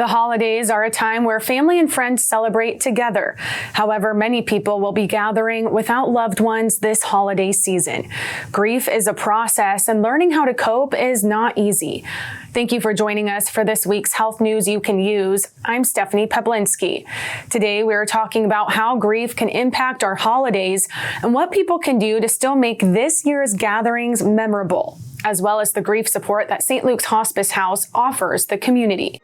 The holidays are a time where family and friends celebrate together. However, many people will be gathering without loved ones this holiday season. Grief is a process, and learning how to cope is not easy. Thank you for joining us for this week's Health News You Can Use. I'm Stephanie Peblinski. Today, we are talking about how grief can impact our holidays and what people can do to still make this year's gatherings memorable, as well as the grief support that St. Luke's Hospice House offers the community.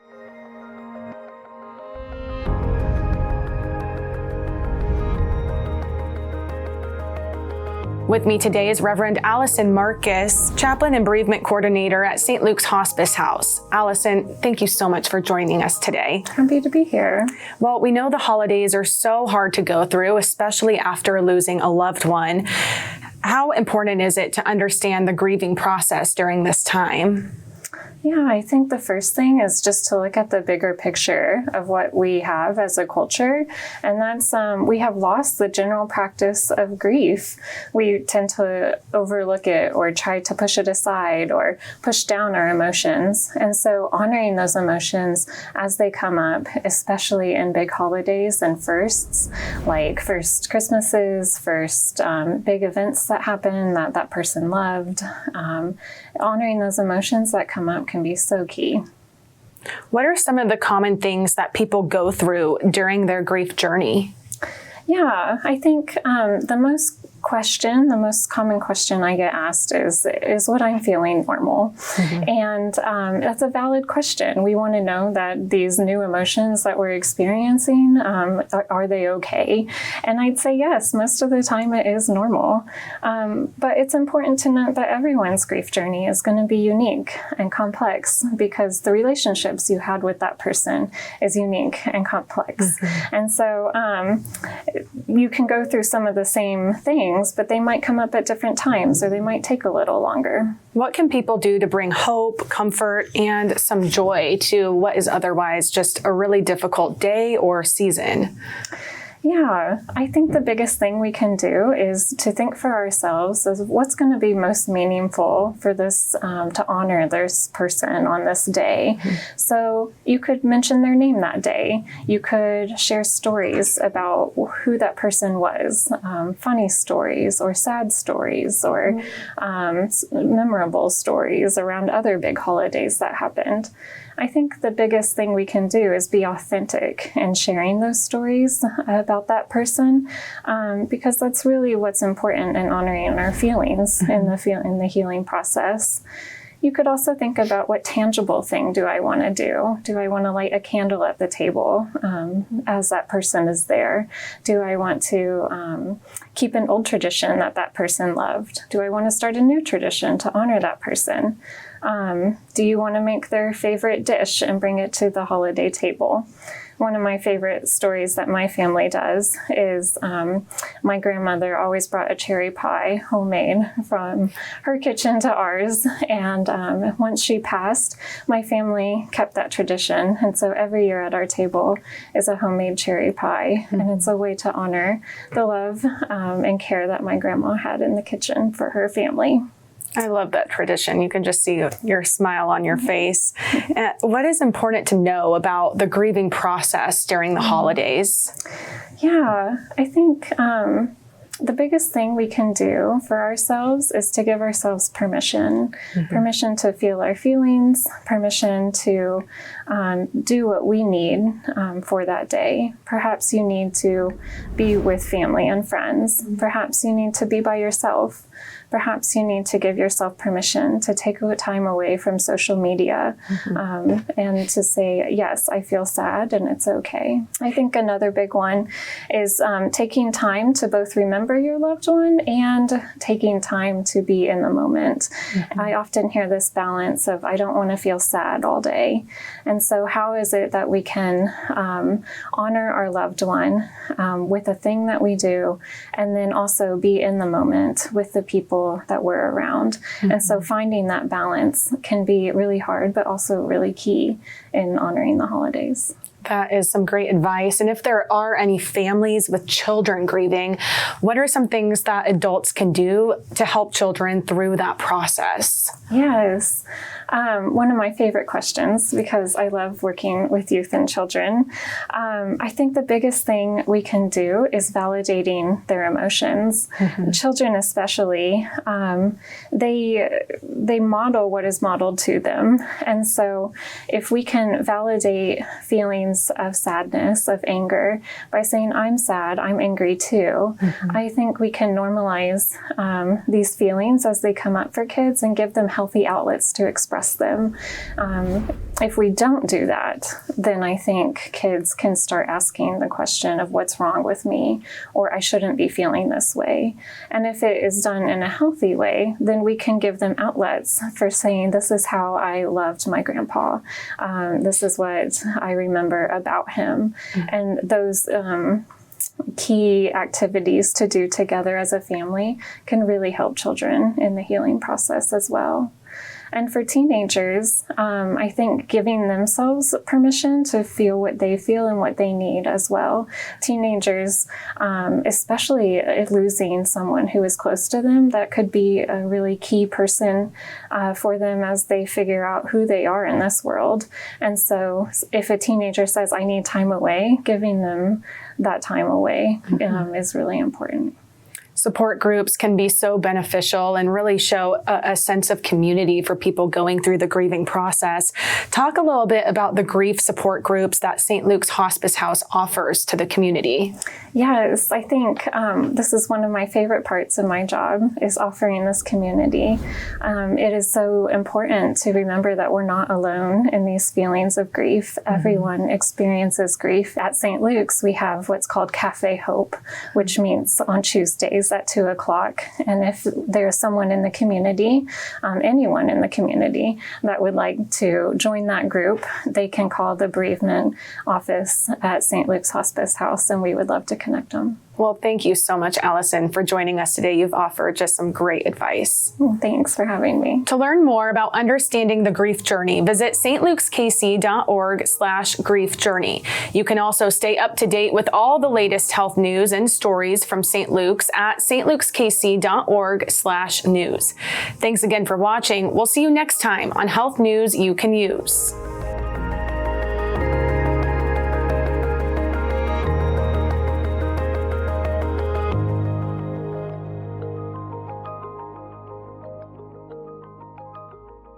With me today is Reverend Allison Marcus, Chaplain and Bereavement Coordinator at St. Luke's Hospice House. Allison, thank you so much for joining us today. Happy to be here. Well, we know the holidays are so hard to go through, especially after losing a loved one. How important is it to understand the grieving process during this time? Yeah, I think the first thing is just to look at the bigger picture of what we have as a culture. And that's, we have lost the general practice of grief. We tend to overlook it or try to push it aside or push down our emotions. And so honoring those emotions as they come up, especially in big holidays and firsts, like first Christmases, first big events that happen that person loved, honoring those emotions that come up can be so key. What are some of the common things that people go through during their grief journey? Yeah, I think the most common question I get asked is what I'm feeling normal? Mm-hmm. And that's a valid question. We want to know that these new emotions that we're experiencing, are they okay? And I'd say yes, most of the time it is normal. But it's important to note that everyone's grief journey is going to be unique and complex because the relationships you had with that person is unique and complex. Mm-hmm. And so you can go through some of the same things, but they might come up at different times or they might take a little longer. What can people do to bring hope, comfort, and some joy to what is otherwise just a really difficult day or season? Yeah, I think the biggest thing we can do is to think for ourselves as what's going to be most meaningful for this, to honor this person on this day. Mm-hmm. So you could mention their name that day. You could share stories about who that person was, funny stories or sad stories or memorable stories around other big holidays that happened. I think the biggest thing we can do is be authentic in sharing those stories about that person, because that's really what's important in honoring our feelings in the healing process. You could also think about what tangible thing do I want to do? Do I want to light a candle at the table as that person is there? Do I want to keep an old tradition that person loved? Do I want to start a new tradition to honor that person? Do you want to make their favorite dish and bring it to the holiday table? One of my favorite stories that my family does is my grandmother always brought a cherry pie homemade from her kitchen to ours. And once she passed, my family kept that tradition. And so every year at our table is a homemade cherry pie. Mm-hmm. And it's a way to honor the love and care that my grandma had in the kitchen for her family. I love that tradition. You can just see your smile on your face. What is important to know about the grieving process during the holidays? Yeah, I think the biggest thing we can do for ourselves is to give ourselves permission. Mm-hmm. Permission to feel our feelings, permission to do what we need for that day. Perhaps you need to be with family and friends. Mm-hmm. Perhaps you need to be by yourself. Perhaps you need to give yourself permission to take time away from social media, and to say, yes, I feel sad and it's okay. I think another big one is taking time to both remember your loved one and taking time to be in the moment. Mm-hmm. I often hear this balance of, I don't want to feel sad all day. And so how is it that we can honor our loved one with a thing that we do, and then also be in the moment with the people that we're around. Mm-hmm. And so finding that balance can be really hard, but also really key in honoring the holidays. That is some great advice. And if there are any families with children grieving, what are some things that adults can do to help children through that process? Yes. One of my favorite questions, because I love working with youth and children. I think the biggest thing we can do is validating their emotions. Mm-hmm. Children especially, they model what is modeled to them. And so if we can validate feelings of sadness, of anger, by saying, I'm sad, I'm angry too, mm-hmm. I think we can normalize these feelings as they come up for kids and give them healthy outlets to express them. If we don't do that, then I think kids can start asking the question of what's wrong with me, or I shouldn't be feeling this way. And if it is done in a healthy way, then we can give them outlets for saying, this is how I loved my grandpa. This is what I remember about him. Mm-hmm. And those key activities to do together as a family can really help children in the healing process as well. And for teenagers, I think giving themselves permission to feel what they feel and what they need as well. Teenagers, especially losing someone who is close to them, that could be a really key person for them as they figure out who they are in this world. And so if a teenager says, I need time away, giving them that time away is really important. Support groups can be so beneficial and really show a sense of community for people going through the grieving process. Talk a little bit about the grief support groups that St. Luke's Hospice House offers to the community. Yes, I think this is one of my favorite parts of my job, is offering this community. It is so important to remember that we're not alone in these feelings of grief. Mm-hmm. Everyone experiences grief. At St. Luke's, we have what's called Cafe Hope, which meets on Tuesdays at 2:00. And if there's someone in the community, anyone in the community that would like to join that group, they can call the bereavement office at St. Luke's Hospice House, and we would love to connect them. Well, thank you so much, Allison, for joining us today. You've offered just some great advice. Thanks for having me. To learn more about understanding the grief journey, visit stlukeskc.org/grief journey. You can also stay up to date with all the latest health news and stories from St. Luke's at stlukeskc.org/news. Thanks again for watching. We'll see you next time on Health News You Can Use.